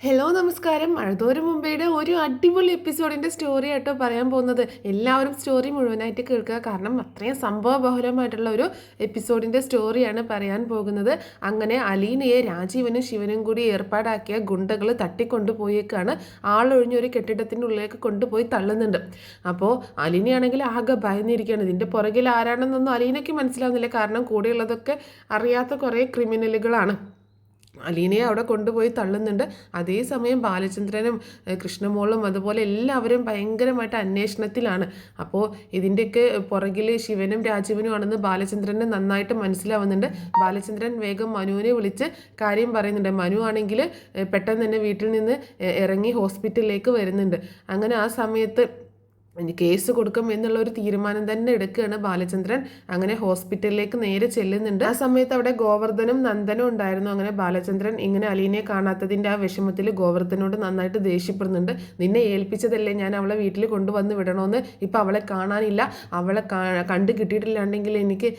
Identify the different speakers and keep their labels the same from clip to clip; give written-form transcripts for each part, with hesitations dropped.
Speaker 1: Hello നമസ്കാരം. മഴതോരും മുമ്പേയുടെ ഒരു അടിപൊളി എപ്പിസോഡിൻ്റെ സ്റ്റോറി ആയിട്ടോ പറയാൻ പോകുന്നത്. എല്ലാവരും സ്റ്റോറി മുഴുവനായിട്ട് കേൾക്കുക, കാരണം അത്രയും സംഭവബഹുലമായിട്ടുള്ള ഒരു എപ്പിസോഡിൻ്റെ സ്റ്റോറിയാണ് പറയാൻ പോകുന്നത്. അങ്ങനെ അലീനയെ രാജീവനും ശിവനും കൂടി ഏർപ്പാടാക്കിയ ഗുണ്ടകൾ തട്ടിക്കൊണ്ടു പോയേക്കാണ്. ആളൊഴിഞ്ഞൊരു കെട്ടിടത്തിൻ്റെ ഉള്ളിലേക്ക് കൊണ്ടുപോയി തള്ളുന്നുണ്ട്. അപ്പോൾ അലീനയാണെങ്കിൽ ആകെ ഭയന്നിരിക്കുകയാണ്. ഇതിൻ്റെ പുറകിൽ ആരാണെന്നൊന്നും അലീനയ്ക്ക് മനസ്സിലാവുന്നില്ല, കാരണം കൂടെയുള്ളതൊക്കെ അറിയാത്ത കുറേ ക്രിമിനലുകളാണ്. അലീനയെ അവിടെ കൊണ്ടുപോയി തള്ളുന്നുണ്ട്. അതേസമയം ബാലചന്ദ്രനും കൃഷ്ണമോളും അതുപോലെ എല്ലാവരും ഭയങ്കരമായിട്ട് അന്വേഷണത്തിലാണ്. അപ്പോൾ ഇതിൻ്റെയൊക്കെ പുറകിൽ ശിവനും രാജീവനും ആണെന്ന് ബാലചന്ദ്രന് നന്നായിട്ട് മനസ്സിലാവുന്നുണ്ട്. ബാലചന്ദ്രൻ വേഗം മനുവിനെ വിളിച്ച് കാര്യം പറയുന്നുണ്ട്. മനു ആണെങ്കിൽ പെട്ടെന്ന് തന്നെ വീട്ടിൽ നിന്ന് ഇറങ്ങി ഹോസ്പിറ്റലിലേക്ക് വരുന്നുണ്ട്. അങ്ങനെ ആ സമയത്ത് കേസ് കൊടുക്കും എന്നുള്ള ഒരു തീരുമാനം തന്നെ എടുക്കുകയാണ് ബാലചന്ദ്രൻ. അങ്ങനെ ഹോസ്പിറ്റലിലേക്ക് നേരെ ചെല്ലുന്നുണ്ട്. ആ സമയത്ത് അവിടെ ഗോവർദ്ധനും നന്ദനും ഉണ്ടായിരുന്നു. അങ്ങനെ ബാലചന്ദ്രൻ ഇങ്ങനെ അലീനയെ കാണാത്തതിൻ്റെ ആ വിഷമത്തിൽ ഗോവർദ്ധനോട് നന്നായിട്ട് ദേഷ്യപ്പെടുന്നുണ്ട്. നിന്നെ ഏൽപ്പിച്ചതല്ലേ ഞാൻ അവളെ വീട്ടിൽ കൊണ്ടുവന്ന് വിടണമെന്ന്, ഇപ്പം അവളെ കാണാനില്ല, അവളെ കണ്ടു കിട്ടിയിട്ടില്ലാണ്ടെങ്കിൽ എനിക്ക്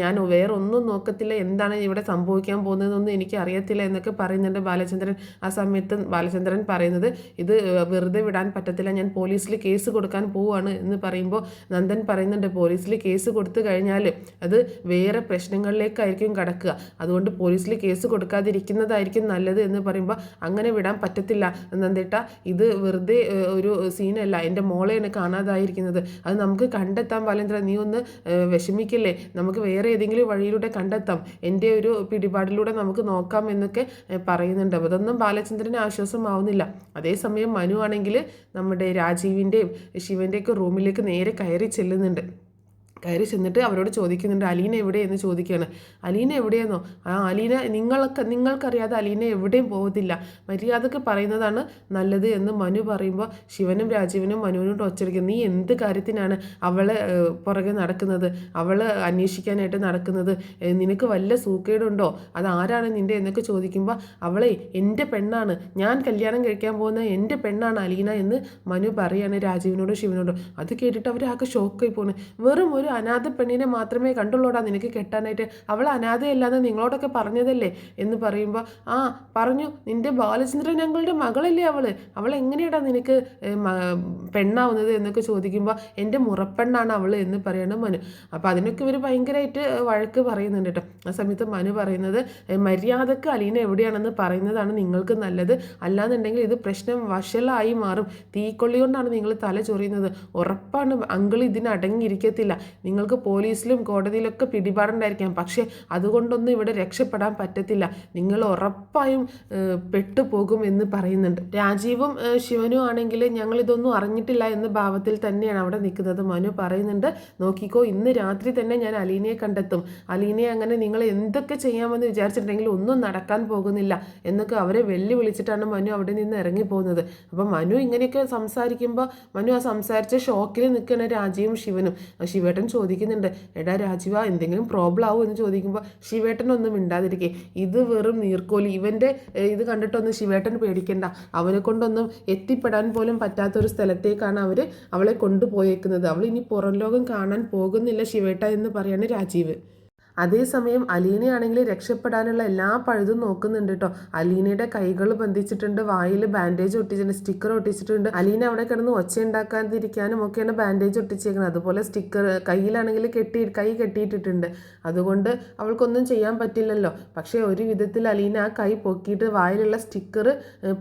Speaker 1: ഞാൻ വേറെ ഒന്നും നോക്കത്തില്ല, എന്താണ് ഇവിടെ സംഭവിക്കാൻ പോകുന്നതെന്നൊന്നും എനിക്ക് അറിയത്തില്ല എന്നൊക്കെ പറയുന്നുണ്ട് ബാലചന്ദ്രൻ. ആ സമയത്ത് ബാലചന്ദ്രൻ പറയുന്നത്, ഇത് വെറുതെ വിടാൻ പറ്റത്തില്ല, ഞാൻ പോലീസിൽ കേസ് കൊടുക്കാൻ പോവാണ് എന്ന് പറയുമ്പോൾ നന്ദൻ പറയുന്നുണ്ട്, പോലീസിൽ കേസ് കൊടുത്തു കഴിഞ്ഞാൽ അത് വേറെ പ്രശ്നങ്ങളിലേക്കായിരിക്കും കടക്കുക, അതുകൊണ്ട് പോലീസിൽ കേസ് കൊടുക്കാതിരിക്കുന്നതായിരിക്കും നല്ലത് എന്ന് പറയുമ്പോൾ അങ്ങനെ വിടാൻ പറ്റത്തില്ല നന്ദേട്ട, ഇത് വെറുതെ ഒരു സീനല്ല, എൻ്റെ മോളെയാണ് കാണാതായിരിക്കുന്നത്, അത് നമുക്ക് കണ്ടെത്താം ബാലേന്ദ്ര, നീ ഒന്ന് വിഷമിക്കില്ലേ, നമുക്ക് വേറെ ഏതെങ്കിലും വഴിയിലൂടെ കണ്ടെത്താം, എൻ്റെ ഒരു പിടിപാടിലൂടെ നമുക്ക് നോക്കാം എന്നൊക്കെ പറയുന്നുണ്ട്. അതൊന്നും ബാലചന്ദ്രന് ആശ്വാസമാവുന്നില്ല. അതേസമയം മനു ആണെങ്കിൽ നമ്മുടെ രാജീവിൻ്റെയും ശിവൻ്റെയൊക്കെ റൂമിലേക്ക് നേരെ കയറി കയറി ചെന്നിട്ട് അവരോട് ചോദിക്കുന്നുണ്ട്, അലീന എവിടെയെന്ന് ചോദിക്കുകയാണ്. അലീന എവിടെയെന്നോ? അലീന നിങ്ങൾക്കറിയാതെ അലീന എവിടെയും പോകത്തില്ല, മര്യാദക്ക് പറയുന്നതാണ് നല്ലത് എന്ന് മനു പറയുമ്പോൾ ശിവനും രാജീവനും മനുവിനോട് ഒച്ചടിക്കും, നീ എന്ത് കാര്യത്തിനാണ് അവളെ പുറകെ നടക്കുന്നത്, അവളെ അന്വേഷിക്കാനായിട്ട് നടക്കുന്നത്, നിനക്ക് വല്ല സൂക്കേടുണ്ടോ, അതാരാണ് നിൻ്റെ എന്നൊക്കെ ചോദിക്കുമ്പോൾ അവളെ എൻ്റെ പെണ്ണാണ്, ഞാൻ കല്യാണം കഴിക്കാൻ പോകുന്ന എൻ്റെ പെണ്ണാണ് അലീന എന്ന് മനു പറയാണ് രാജീവിനോടും ശിവനോടും. അത് കേട്ടിട്ട് അവരാകെ ഷോക്കായി പോണ്. വെറും ഒരു അനാഥ പെണ്ണിനെ മാത്രമേ കണ്ടുള്ളൂടാ നിനക്ക് കെട്ടാനായിട്ട്, അവൾ അനാഥയല്ലാന്ന് നിങ്ങളോടൊക്കെ പറഞ്ഞതല്ലേ എന്ന് പറയുമ്പോൾ, ആ പറഞ്ഞു, നിൻ്റെ ബാലചന്ദ്രൻ ഞങ്ങളുടെ മകളല്ലേ അവൾ എങ്ങനെയാടാ നിനക്ക് പെണ്ണാവുന്നത് എന്നൊക്കെ ചോദിക്കുമ്പോൾ എൻ്റെ മുറപ്പെണ്ണാണ് അവൾ എന്ന് പറയണം മനു. അപ്പോൾ അതിനൊക്കെ ഇവർ ഭയങ്കരമായിട്ട് വഴക്ക് പറയുന്നുണ്ട് കേട്ടോ. ആ സമയത്ത് മനു പറയുന്നത്, മര്യാദക്ക് അലീന എവിടെയാണെന്ന് പറയുന്നതാണ് നിങ്ങൾക്ക് നല്ലത്, അല്ലാന്നുണ്ടെങ്കിൽ ഇത് പ്രശ്നം വഷളായി മാറും, തീക്കൊള്ളി കൊണ്ടാണ് നിങ്ങൾ തല ചൊറിയുന്നത്, ഉറപ്പാണ് അങ്കിൾ ഇതിന് അടങ്ങിയിരിക്കത്തില്ല, നിങ്ങൾക്ക് പോലീസിലും കോടതിയിലൊക്കെ പിടിപാടുണ്ടായിരിക്കാം, പക്ഷേ അതുകൊണ്ടൊന്നും ഇവിടെ രക്ഷപ്പെടാൻ പറ്റത്തില്ല, നിങ്ങൾ ഉറപ്പായും പെട്ടുപോകും എന്ന് പറയുന്നുണ്ട്. രാജീവും ശിവനും ആണെങ്കിൽ ഞങ്ങളിതൊന്നും അറിഞ്ഞിട്ടില്ല എന്ന ഭാവത്തിൽ തന്നെയാണ് അവിടെ നിൽക്കുന്നത്. മനു പറയുന്നുണ്ട്, നോക്കിക്കോ, ഇന്ന് രാത്രി തന്നെ ഞാൻ അലീനയെ കണ്ടെത്തും, അലീനയെ അങ്ങനെ നിങ്ങൾ എന്തൊക്കെ ചെയ്യാമെന്ന് വിചാരിച്ചിട്ടുണ്ടെങ്കിൽ ഒന്നും നടക്കാൻ പോകുന്നില്ല എന്നൊക്കെ അവരെ വെല്ലുവിളിച്ചിട്ടാണ് മനു അവിടെ നിന്ന് ഇറങ്ങിപ്പോകുന്നത്. അപ്പോൾ മനു ഇങ്ങനെയൊക്കെ സംസാരിക്കുമ്പോൾ മനു ആ സംസാരിച്ച ഷോക്കിൽ നിൽക്കുന്ന രാജീവും ശിവനും. ശിവേട്ടൻ ചോദിക്കുന്നുണ്ട്, എടാ രാജീവ എന്തെങ്കിലും പ്രോബ്ലം ആവും എന്ന് ചോദിക്കുമ്പോൾ ശിവേട്ടനൊന്നും മിണ്ടാതിരിക്കേ, ഇത് വെറും നീർക്കോലി, ഇവൻ്റെ ഇത് കണ്ടിട്ടൊന്നും ശിവേട്ടൻ പേടിക്കണ്ട, അവനെ കൊണ്ടൊന്നും എത്തിപ്പെടാൻ പോലും പറ്റാത്തൊരു സ്ഥലത്തേക്കാണ് അവളെ കൊണ്ടുപോയേക്കുന്നത്, അവൾ ഇനി പുറം ലോകം കാണാൻ പോകുന്നില്ല ശിവേട്ട എന്ന് പറയാണ് രാജീവ്. അതേസമയം അലീനയാണെങ്കിൽ രക്ഷപ്പെടാനുള്ള എല്ലാ പഴുതും നോക്കുന്നുണ്ട് കേട്ടോ. അലീനയുടെ കൈകൾ ബന്ധിച്ചിട്ടുണ്ട്, വായിൽ ബാൻഡേജ് ഒട്ടിച്ചിട്ടുണ്ട്, സ്റ്റിക്കർ ഒട്ടിച്ചിട്ടുണ്ട്. അലീന അവിടെ കിടന്ന് ഒച്ച ഉണ്ടാക്കാതിരിക്കാനും ഒക്കെയാണ് ബാൻഡേജ് ഒട്ടിച്ചേക്കുന്നത്. അതുപോലെ സ്റ്റിക്കർ കയ്യിലാണെങ്കിൽ കൈ കെട്ടിയിട്ടിട്ടുണ്ട്, അതുകൊണ്ട് അവൾക്കൊന്നും ചെയ്യാൻ പറ്റില്ലല്ലോ. പക്ഷേ ഒരു വിധത്തിൽ അലീന ആ കൈ പൊക്കിയിട്ട് വായിലുള്ള സ്റ്റിക്കർ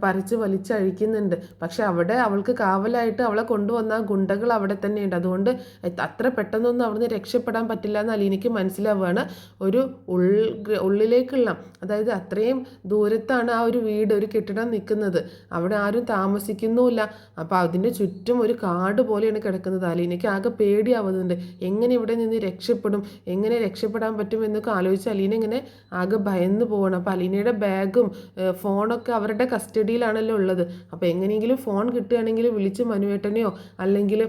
Speaker 1: പറിച്ച് വലിച്ചഴിക്കുന്നുണ്ട്. പക്ഷെ അവിടെ അവൾക്ക് കാവലായിട്ട് അവളെ കൊണ്ടുവന്ന ഗുണ്ടകൾ അവിടെ തന്നെയുണ്ട്, അതുകൊണ്ട് അത്ര പെട്ടെന്നൊന്നും അവിടുന്ന് രക്ഷപ്പെടാൻ പറ്റില്ല എന്ന് അലീനയ്ക്ക് മനസ്സിലാവുകയാണ്. ഒരു ഉള്ളിലേക്കുള്ള, അതായത് അത്രയും ദൂരത്താണ് ആ ഒരു ഒരു കെട്ടിടം നിൽക്കുന്നത്, അവിടെ ആരും താമസിക്കുന്നുമില്ല. അപ്പോൾ അതിൻ്റെ ചുറ്റും ഒരു കാട് പോലെയാണ് കിടക്കുന്നത്. അലീനയ്ക്ക് ആകെ പേടിയാവുന്നുണ്ട്, എങ്ങനെ ഇവിടെ നിന്ന് എങ്ങനെ രക്ഷപ്പെടാൻ പറ്റും എന്നൊക്കെ ആലോചിച്ച് അലീന ഇങ്ങനെ ആകെ ഭയന്ന് പോകണം. അപ്പോൾ അലീനയുടെ ബാഗും ഫോണൊക്കെ അവരുടെ കസ്റ്റഡിയിലാണല്ലോ ഉള്ളത്. അപ്പോൾ എങ്ങനെയെങ്കിലും ഫോൺ കിട്ടുകയാണെങ്കിൽ വിളിച്ച് മനുവേട്ടനെയോ അല്ലെങ്കിൽ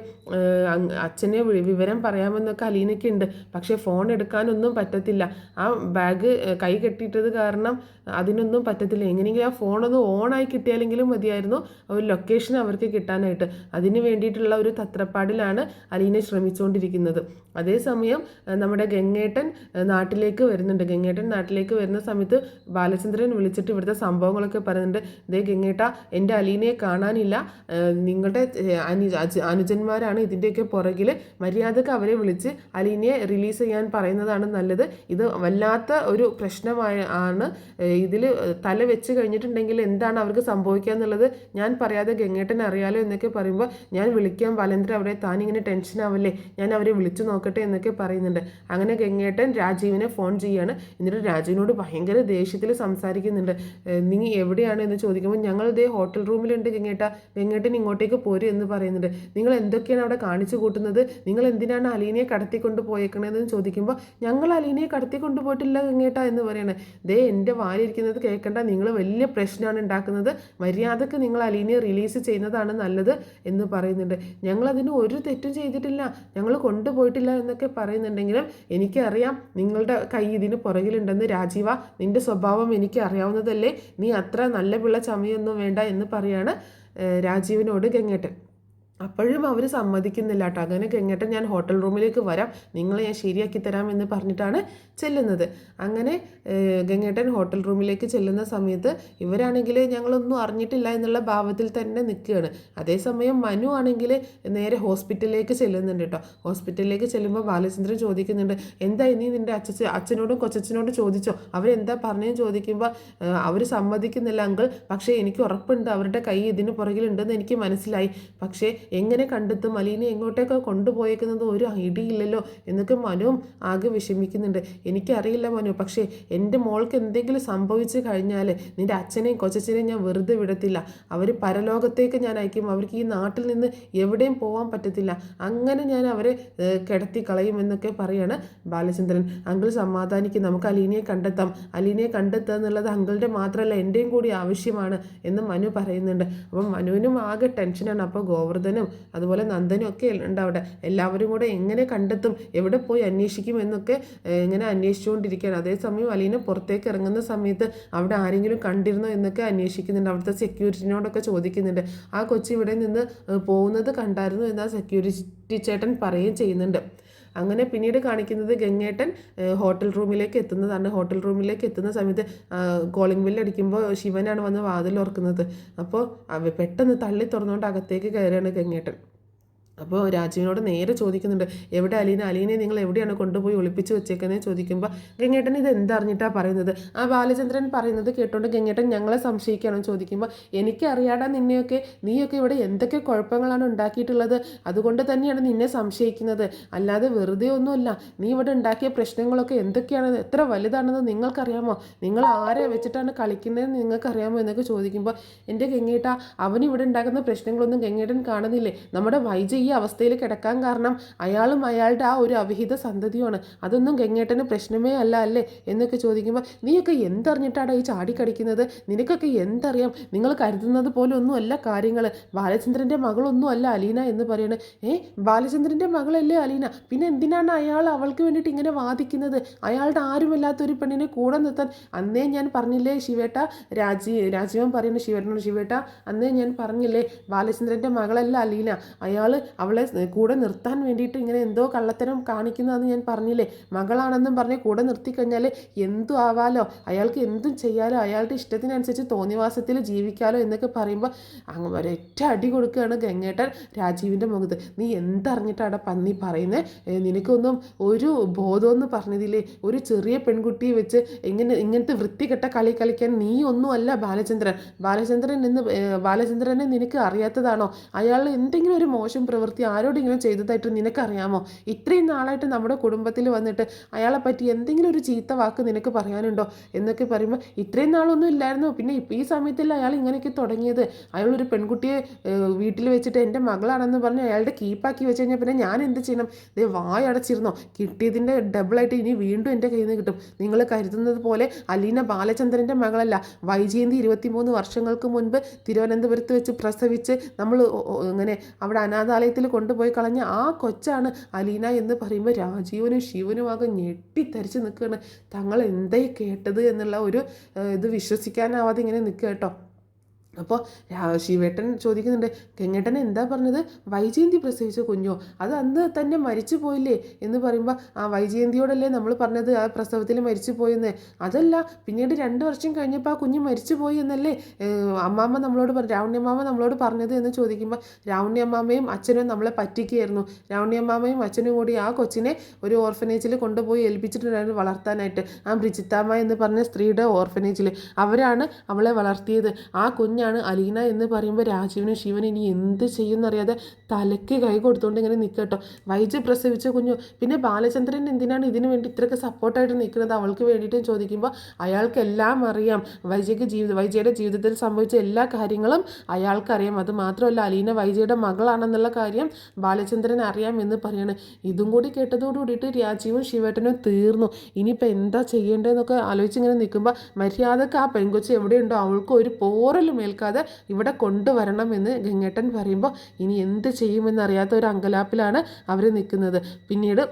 Speaker 1: അച്ഛനെയോ വിവരം പറയാമെന്നൊക്കെ അലീനയ്ക്ക് ഉണ്ട്. പക്ഷേ ഫോൺ എടുക്കാനൊന്നും പറ്റത്തില്ല. ആ ബാഗ് കൈ കെട്ടിയിട്ടത് കാരണം അതിനൊന്നും പറ്റത്തില്ല. എങ്ങനെയെങ്കിലും ആ ഫോണൊന്ന് ഓണായി കിട്ടിയാലെങ്കിലും മതിയായിരുന്നു ഒരു ലൊക്കേഷൻ അവർക്ക് കിട്ടാനായിട്ട്. അതിന് വേണ്ടിയിട്ടുള്ള ഒരു തത്രപ്പാടിലാണ് അലീന ശ്രമിച്ചുകൊണ്ടിരിക്കുന്നത്. അതേസമയം നമ്മുടെ ഗംഗേട്ടൻ നാട്ടിലേക്ക് വരുന്നുണ്ട്. ഗംഗേട്ടൻ നാട്ടിലേക്ക് വരുന്ന സമയത്ത് ബാലചന്ദ്രൻ വിളിച്ചിട്ട് ഇവിടുത്തെ സംഭവങ്ങളൊക്കെ പറയുന്നുണ്ട്. ദേ ഗംഗേട്ട, എൻ്റെ അലീനയെ കാണാനില്ല, നിങ്ങളുടെ അനുജന്മാരാണ് ഇതിൻ്റെയൊക്കെ പുറകിൽ, മര്യാദക്ക് അവരെ വിളിച്ച് അലീനയെ റിലീസ് ചെയ്യാൻ പറയുന്നതാണ് നല്ലത്. ഇത് വല്ലാത്ത ഒരു പ്രശ്നമാണ്. ഇതിൽ തല വെച്ച് കഴിഞ്ഞിട്ടുണ്ടെങ്കിൽ എന്താണ് അവർക്ക് സംഭവിക്കുക എന്നുള്ളത് ഞാൻ പറയാതെ ഗംഗേട്ടൻ അറിയാലോ എന്നൊക്കെ പറയുമ്പോൾ, ഞാൻ വിളിക്കാൻ ബാലേന്ദ്രൻ അവരെ, താനിങ്ങനെ ടെൻഷൻ ആവല്ലേ, ഞാൻ അവരെ വിളിച്ചു നോക്കട്ടെ എന്നൊക്കെ പറയുന്നുണ്ട്. അങ്ങനെ ഗംഗേട്ടൻ രാജീവിനെ ഫോൺ ചെയ്യാണ്. എന്നിട്ട് രാജീവിനോട് ഭയങ്കര ദേഷ്യത്തിൽ സംസാരിക്കുന്നുണ്ട്. നീ എവിടെയാണ് എന്ന് ചോദിക്കുമ്പോൾ, ഞങ്ങൾ ഇതേ ഹോട്ടൽ റൂമിലുണ്ട് ഗംഗേട്ടൻ ഇങ്ങോട്ടേക്ക് പോരും എന്ന് പറയുന്നുണ്ട്. നിങ്ങൾ എന്തൊക്കെയാണ് അവിടെ കാണിച്ചു കൂട്ടുന്നത്, നിങ്ങൾ എന്തിനാണ് അലീനയെ കടത്തിക്കൊണ്ട് പോയേക്കണതെന്ന് ചോദിക്കുമ്പോൾ, ഞങ്ങൾ അലീനയെ കടത്തിക്കൊണ്ട് പോയിട്ടില്ല ഗംഗേട്ട എന്ന് പറയണേ. ദേ എൻ്റെ വാലിരിക്കുന്നത് കേൾക്കണ്ട, നിങ്ങൾ വലിയ പ്രശ്നമാണ് ഉണ്ടാക്കുന്നത്, മര്യാദക്ക് നിങ്ങൾ അലീനയെ റിലീസ് ചെയ്യുന്നതാണ് നല്ലത് എന്ന് പറയുന്നുണ്ട്. ഞങ്ങളതിന് ഒരു തെറ്റും ചെയ്തിട്ടില്ല, ഞങ്ങൾ കൊണ്ടുപോയിട്ടില്ല എന്നൊക്കെ പറയുന്നുണ്ടെങ്കിലും എനിക്കറിയാം നിങ്ങളുടെ കൈ ഇതിന് പുറകിലുണ്ടെന്ന്. രാജീവ, നിൻ്റെ സ്വഭാവം എനിക്ക് അറിയാവുന്നതല്ലേ, നീ അത്ര നല്ല പിള്ള ചമയൊന്നും വേണ്ട എന്ന് പറയാണ് രാജീവിനോട് ഗംഗേട്ടൻ. അപ്പോഴും അവർ സമ്മതിക്കുന്നില്ല കേട്ടോ. അങ്ങനെ ഗംഗേട്ടൻ, ഞാൻ ഹോട്ടൽ റൂമിലേക്ക് വരാം, നിങ്ങളെ ഞാൻ ശരിയാക്കി തരാം എന്ന് പറഞ്ഞിട്ടാണ് ചെല്ലുന്നത്. അങ്ങനെ ഗംഗേട്ടൻ ഹോട്ടൽ റൂമിലേക്ക് ചെല്ലുന്ന സമയത്ത് ഇവരാണെങ്കിൽ ഞങ്ങളൊന്നും അറിഞ്ഞിട്ടില്ല എന്നുള്ള ഭാവത്തിൽ തന്നെ നിൽക്കുകയാണ്. അതേസമയം മനു ആണെങ്കിൽ നേരെ ഹോസ്പിറ്റലിലേക്ക് ചെല്ലുന്നുണ്ട് കേട്ടോ. ഹോസ്പിറ്റലിലേക്ക് ചെല്ലുമ്പോൾ ബാലചന്ദ്രൻ ചോദിക്കുന്നുണ്ട്, എന്താ ഇനി നിൻ്റെ അച്ഛനോടും കൊച്ചച്ഛനോടും ചോദിച്ചോ, അവരെന്താ പറഞ്ഞതെന്ന് ചോദിക്കുമ്പോൾ അവർ സമ്മതിക്കുന്നില്ല അങ്കിൾ, പക്ഷേ എനിക്ക് ഉറപ്പുണ്ട് അവരുടെ കൈ ഇതിന് പുറകിലുണ്ടെന്ന് എനിക്ക് മനസ്സിലായി, പക്ഷേ എങ്ങനെ കണ്ടെത്തും, അലീനെ എങ്ങോട്ടേക്കോ കൊണ്ടുപോയേക്കുന്നത് ഒരു ഐഡിയ ഇല്ലല്ലോ എന്നൊക്കെ മനുവും ആകെ വിഷമിക്കുന്നുണ്ട്. എനിക്കറിയില്ല മനു, പക്ഷേ എൻ്റെ മോൾക്ക് എന്തെങ്കിലും സംഭവിച്ചു കഴിഞ്ഞാൽ നിൻ്റെ അച്ഛനെയും കൊച്ചച്ഛനെയും ഞാൻ വെറുതെ വിടത്തില്ല, അവർ പരലോകത്തേക്ക് ഞാൻ അയക്കും, അവർക്ക് ഈ നാട്ടിൽ നിന്ന് എവിടെയും പോകാൻ പറ്റത്തില്ല, അങ്ങനെ ഞാൻ അവരെ കിടത്തി കളയുമെന്നൊക്കെ പറയാണ് ബാലചന്ദ്രൻ. അങ്കിൾ സമാധാനിക്കും, നമുക്ക് അലീനയെ കണ്ടെത്താം, അലീനയെ കണ്ടെത്തുക എന്നുള്ളത് അങ്കിളുടെ മാത്രമല്ല എൻ്റെയും കൂടി ആവശ്യമാണ് എന്ന് മനു പറയുന്നുണ്ട്. അപ്പം മനുവിനും ആകെ ടെൻഷനാണ്. അപ്പോൾ ഗോവർദ്ധനും അതുപോലെ നന്ദനും ഒക്കെ ഉണ്ട് അവിടെ. എല്ലാവരും കൂടെ എങ്ങനെ കണ്ടെത്തും, എവിടെ പോയി അന്വേഷിക്കും എന്നൊക്കെ ഇങ്ങനെ അന്വേഷിച്ചുകൊണ്ടിരിക്കുകയാണ്. അതേസമയം അലീന പുറത്തേക്ക് ഇറങ്ങുന്ന സമയത്ത് അവിടെ ആരെങ്കിലും കണ്ടിരുന്നോ എന്നൊക്കെ അന്വേഷിക്കുന്നുണ്ട്. അവിടുത്തെ സെക്യൂരിറ്റിനോടൊക്കെ ചോദിക്കുന്നുണ്ട്. ആ കൊച്ചി ഇവിടെ നിന്ന് പോകുന്നത് കണ്ടായിരുന്നു എന്ന് ആ സെക്യൂരിറ്റി ചേട്ടൻ പറയുകയും ചെയ്യുന്നുണ്ട്. അങ്ങനെ പിന്നീട് കാണിക്കുന്നത് ഗംഗേട്ടൻ ഹോട്ടൽ റൂമിലേക്ക് എത്തുന്നതാണ്. ഹോട്ടൽ റൂമിലേക്ക് എത്തുന്ന സമയത്ത് കോളിംഗ് ബെല്ല് അടിക്കുമ്പോൾ ശിവനാണ് വന്ന് വാതിൽ ഓർക്കുന്നത്. അപ്പോൾ പെട്ടെന്ന് തള്ളി തുറന്നുകൊണ്ട് അകത്തേക്ക് കയറുകയാണ് ഗംഗേട്ടൻ. അപ്പോൾ രാജുവിനോട് നേരെ ചോദിക്കുന്നുണ്ട്, എവിടെ അലീനെ നിങ്ങൾ എവിടെയാണ് കൊണ്ടുപോയി ഒളിപ്പിച്ച് വെച്ചേക്കുന്നത് ചോദിക്കുമ്പോൾ ഗംഗേട്ടൻ ഇത് എന്തറിഞ്ഞിട്ടാണ് പറയുന്നത്. ആ ബാലചന്ദ്രൻ പറയുന്നത് കേട്ടോണ്ട് ഗംഗേട്ടൻ ഞങ്ങളെ സംശയിക്കുകയാണോ ചോദിക്കുമ്പോൾ, എനിക്കറിയാടാ നിന്നെയൊക്കെ, നീയൊക്കെ ഇവിടെ എന്തൊക്കെ കുഴപ്പങ്ങളാണ് ഉണ്ടാക്കിയിട്ടുള്ളത്, അതുകൊണ്ട് തന്നെയാണ് നിന്നെ സംശയിക്കുന്നത്, അല്ലാതെ വെറുതെ ഒന്നുമല്ല. നീ ഇവിടെ ഉണ്ടാക്കിയ പ്രശ്നങ്ങളൊക്കെ എന്തൊക്കെയാണ്, എത്ര വലുതാണെന്ന് നിങ്ങൾക്കറിയാമോ, നിങ്ങൾ ആരെ വെച്ചിട്ടാണ് കളിക്കുന്നതെന്ന് നിങ്ങൾക്കറിയാമോ എന്നൊക്കെ ചോദിക്കുമ്പോൾ, എൻ്റെ ഗംഗേട്ട, അവനിവിടെ ഉണ്ടാക്കുന്ന പ്രശ്നങ്ങളൊന്നും ഗംഗേട്ടൻ കാണുന്നില്ലേ, നമ്മുടെ വൈജയ് ഈ അവസ്ഥയിൽ കിടക്കാൻ കാരണം അയാളും അയാളുടെ ആ ഒരു അവിഹിത സന്തതിയുമാണ്, അതൊന്നും ഗംഗേട്ടന് പ്രശ്നമേ അല്ല അല്ലേ എന്നൊക്കെ ചോദിക്കുമ്പോൾ, നീയൊക്കെ എന്തറിഞ്ഞിട്ടാണ് ഈ ചാടിക്കടിക്കുന്നത്, നിനക്കൊക്കെ എന്തറിയാം, നിങ്ങൾ കരുതുന്നത് പോലെ ഒന്നും അല്ല കാര്യങ്ങൾ, ബാലചന്ദ്രൻ്റെ മകളൊന്നും അല്ല അലീന എന്ന് പറയണേ. ബാലചന്ദ്രൻ്റെ മകളല്ലേ അലീന, പിന്നെ എന്തിനാണ് അയാൾ അവൾക്ക് വേണ്ടിയിട്ട് ഇങ്ങനെ വാദിക്കുന്നത്, അയാളുടെ ആരുമല്ലാത്തൊരു പെണ്ണിനെ കൂടെ നിർത്താൻ. അന്നേ ഞാൻ പറഞ്ഞില്ലേ ശിവേട്ട, രാജീവൻ പറയുന്നു ശിവേട്ടനോട്, ശിവേട്ട അന്നേ ഞാൻ പറഞ്ഞില്ലേ ബാലചന്ദ്രൻ്റെ മകളല്ല അലീന, അയാൾ അവളെ കൂടെ നിർത്താൻ വേണ്ടിയിട്ട് ഇങ്ങനെ എന്തോ കള്ളത്തരം കാണിക്കുന്നതെന്ന് ഞാൻ പറഞ്ഞില്ലേ, മകളാണെന്നും പറഞ്ഞ് കൂടെ നിർത്തിക്കഴിഞ്ഞാൽ എന്തും ആവാലോ, അയാൾക്ക് എന്തും ചെയ്യാലോ, അയാളുടെ ഇഷ്ടത്തിനനുസരിച്ച് തോന്നിവാസത്തിൽ ജീവിക്കാലോ എന്നൊക്കെ പറയുമ്പോൾ അങ്ങ് ഒരൊറ്റ അടി കൊടുക്കുകയാണ് ഗംഗേട്ടൻ രാജീവിൻ്റെ മുഖത്ത്. നീ എന്തറിഞ്ഞിട്ടാണ് പന്നി പറയുന്നത്, നിനക്കൊന്നും ഒരു ബോധമെന്ന് പറഞ്ഞതില്ലേ, ഒരു ചെറിയ പെൺകുട്ടിയെ വെച്ച് ഇങ്ങനത്തെ വൃത്തികെട്ട കളി കളിക്കാൻ നീ ഒന്നുമല്ല ബാലചന്ദ്രനെ നിനക്ക് അറിയാത്തതാണോ, അയാൾ എന്തെങ്കിലും ഒരു മോശം പ്രവൃത്തി ആരോടെങ്കിലും ചെയ്തതായിട്ട് നിനക്കറിയാമോ, ഇത്രയും നാളായിട്ട് നമ്മുടെ കുടുംബത്തിൽ വന്നിട്ട് അയാളെ പറ്റി എന്തെങ്കിലും ഒരു ചീത്ത വാക്ക് നിനക്ക് പറയാനുണ്ടോ എന്നൊക്കെ പറയുമ്പോൾ, ഇത്രയും നാളൊന്നും ഇല്ലായിരുന്നു, പിന്നെ ഈ സമയത്തല്ല അയാൾ ഇങ്ങനെയൊക്കെ തുടങ്ങിയത്, അയാളൊരു പെൺകുട്ടിയെ വീട്ടിൽ വെച്ചിട്ട് എൻ്റെ മകളാണെന്ന് പറഞ്ഞ് അയാളുടെ കീപ്പാക്കി വെച്ച് കഴിഞ്ഞാൽ പിന്നെ ഞാൻ എന്ത് ചെയ്യണം, ദേ വായടച്ചിരുന്നോ, കിട്ടിയതിൻ്റെ ഡബിളായിട്ട് ഇനി വീണ്ടും എൻ്റെ കയ്യിൽ നിന്ന് കിട്ടും. നിങ്ങൾ കരുതുന്നത് പോലെ അലീന ബാലചന്ദ്രൻ്റെ മകളല്ല, വൈജയന്തി 23 വർഷങ്ങൾക്ക് മുൻപ് തിരുവനന്തപുരത്ത് വെച്ച് പ്രസവിച്ച് നമ്മൾ ഇങ്ങനെ അവിടെ അനാഥാലയത്തിൽ പ്രളയത്തിൽ കൊണ്ടുപോയി കളഞ്ഞ ആ കൊച്ചാണ് അലീന എന്ന് പറയുമ്പോൾ രാജീവനും ശിവനും ആകെ ഞെട്ടിത്തരിച്ച് നിൽക്കുകയാണ്. തങ്ങൾ എന്തായി കേട്ടത് എന്നുള്ള ഒരു ഇത് വിശ്വസിക്കാനാവാതെ ഇങ്ങനെ നിൽക്കുക കേട്ടോ. അപ്പോൾ ശിവേട്ടൻ ചോദിക്കുന്നുണ്ട്, ഗംഗേട്ടൻ എന്താ പറഞ്ഞത്? വൈജയന്തി പ്രസവിച്ച കുഞ്ഞോ? അത് അന്ന് തന്നെ മരിച്ചു പോയില്ലേ എന്ന് പറയുമ്പോൾ, ആ വൈജയന്തിയോടല്ലേ നമ്മൾ പറഞ്ഞത് ആ പ്രസവത്തിൽ മരിച്ചു പോയെന്ന്? അതല്ല, പിന്നീട് 2 വർഷം കഴിഞ്ഞപ്പോൾ ആ കുഞ്ഞ് മരിച്ചു പോയി എന്നല്ലേ അമ്മാമ്മ നമ്മളോട് രാവണ്യമ്മാമ്മ നമ്മളോട് പറഞ്ഞത് എന്ന് ചോദിക്കുമ്പോൾ, രാവണ്യമ്മാമ്മയും അച്ഛനും നമ്മളെ പറ്റിക്കുകയായിരുന്നു. രാവണ്യമ്മാമ്മയും അച്ഛനും കൂടി ആ കൊച്ചിനെ ഒരു ഓർഫനേജിൽ കൊണ്ടുപോയി ഏൽപ്പിച്ചിട്ടുണ്ടായിരുന്നു വളർത്താനായിട്ട്. ആ ബ്രിജിത്താമ്മ എന്ന് പറഞ്ഞ സ്ത്രീയുടെ ഓർഫനേജിൽ അവരാണ് അവളെ വളർത്തിയത്. ആ കുഞ്ഞ് അലീന എന്ന് പറയുമ്പോൾ രാജീവനും ശിവനും ഇനി എന്ത് ചെയ്യുന്നറിയാതെ തലയ്ക്ക് കൈ കൊടുത്തുകൊണ്ട് ഇങ്ങനെ നിൽക്കട്ടോ. വൈജ പ്രസവിച്ച കുഞ്ഞു. പിന്നെ ബാലചന്ദ്രൻ എന്തിനാണ് ഇതിനു വേണ്ടി ഇത്രയൊക്കെ സപ്പോർട്ടായിട്ട് നിൽക്കുന്നത് അവൾക്ക് വേണ്ടിയിട്ടും ചോദിക്കുമ്പോൾ, അയാൾക്കെല്ലാം അറിയാം. വൈജയുടെ ജീവിതത്തിൽ സംഭവിച്ച എല്ലാ കാര്യങ്ങളും അയാൾക്കറിയാം. അത് മാത്രമല്ല, അലീന വൈജയുടെ മകളാണെന്നുള്ള കാര്യം ബാലചന്ദ്രൻ അറിയാം എന്ന് പറയാണ്. ഇതും കൂടി കേട്ടതോടുകൂടിയിട്ട് രാജീവും ശിവേട്ടനും തീർന്നു. ഇനിയിപ്പോൾ എന്താ ചെയ്യേണ്ടതെന്നൊക്കെ ആലോചിച്ചിങ്ങനെ നിൽക്കുമ്പോൾ, മര്യാദക്ക് ആ പെൺകൊച്ച് എവിടെയുണ്ടോ അവൾക്ക് ഒരു പോറലും ഏൽക്കാതെ ഇവിടെ കൊണ്ടുവരണമെന്ന് ഗംഗേട്ടൻ പറയുമ്പോൾ, ഇനി എന്ത് ചെയ്യുമെന്നറിയാത്ത ഒരു അങ്കലാപ്പിലാണ് അവർ നിൽക്കുന്നത്. പിന്നീട്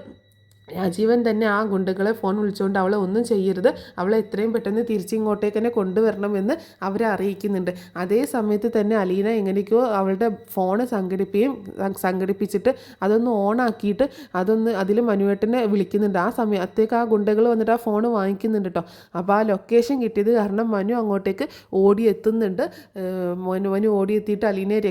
Speaker 1: രാജീവൻ തന്നെ ആ ഗുണ്ടകളെ ഫോൺ വിളിച്ചുകൊണ്ട് അവളെ ഒന്നും ചെയ്യരുത്, അവളെ എത്രയും പെട്ടെന്ന് തിരിച്ചിങ്ങോട്ടേക്ക് തന്നെ കൊണ്ടുവരണമെന്ന് അവരെ അറിയിക്കുന്നുണ്ട്. അതേ സമയത്ത് തന്നെ അലീന എങ്ങനെയൊക്കെയോ അവളുടെ ഫോണ് സംഘടിപ്പിച്ചിട്ട് അതൊന്ന് ഓണാക്കിയിട്ട് അതിൽ മനുവേട്ടനെ വിളിക്കുന്നുണ്ട്. ആ സമയത്തേക്ക് ആ ഗുണ്ടകൾ വന്നിട്ട് ആ ഫോൺ വാങ്ങിക്കുന്നുണ്ട് കേട്ടോ. അപ്പോൾ ആ ലൊക്കേഷൻ കിട്ടിയത് കാരണം മനു അങ്ങോട്ടേക്ക് ഓടിയെത്തുന്നുണ്ട്. മനു ഓടിയെത്തിയിട്ട് അലീനയെ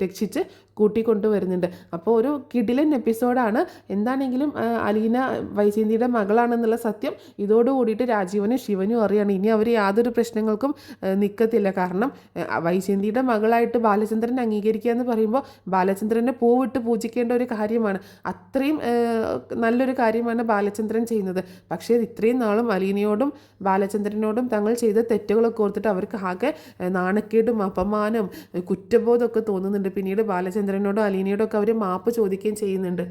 Speaker 1: രക്ഷിച്ച് കൂട്ടിക്കൊണ്ടുവരുന്നുണ്ട്. അപ്പോൾ ഒരു കിടിലൻ എപ്പിസോഡാണ്. എന്താണെങ്കിലും അലീന വൈജയന്തിയുടെ മകളാണെന്നുള്ള സത്യം ഇതോടുകൂടിയിട്ട് രാജീവനും ശിവനും അറിയാണ്. ഇനി അവർ യാതൊരു പ്രശ്നങ്ങൾക്കും നിൽക്കത്തില്ല. കാരണം വൈജയന്തിയുടെ മകളായിട്ട് ബാലചന്ദ്രൻ അംഗീകരിക്കുക എന്ന് പറയുമ്പോൾ ബാലചന്ദ്രനെ പൂവിട്ട് പൂജിക്കേണ്ട ഒരു കാര്യമാണ്. അത്രയും നല്ലൊരു കാര്യമാണ് ബാലചന്ദ്രൻ ചെയ്യുന്നത്. പക്ഷേ ഇത്രയും നാളും അലീനയോടും ബാലചന്ദ്രനോടും തങ്ങൾ ചെയ്ത തെറ്റുകളൊക്കെ ഓർത്തിട്ട് അവർക്ക് ആകെ നാണക്കേടും അപമാനം കുറ്റബോധമൊക്കെ തോന്നുന്നുണ്ട്. പിന്നീട് ബാലചന്ദ്രനോടും അലീനയോടും ഒക്കെ അവർ മാപ്പ് ചോദിക്കുകയും ചെയ്യുന്നുണ്ട്.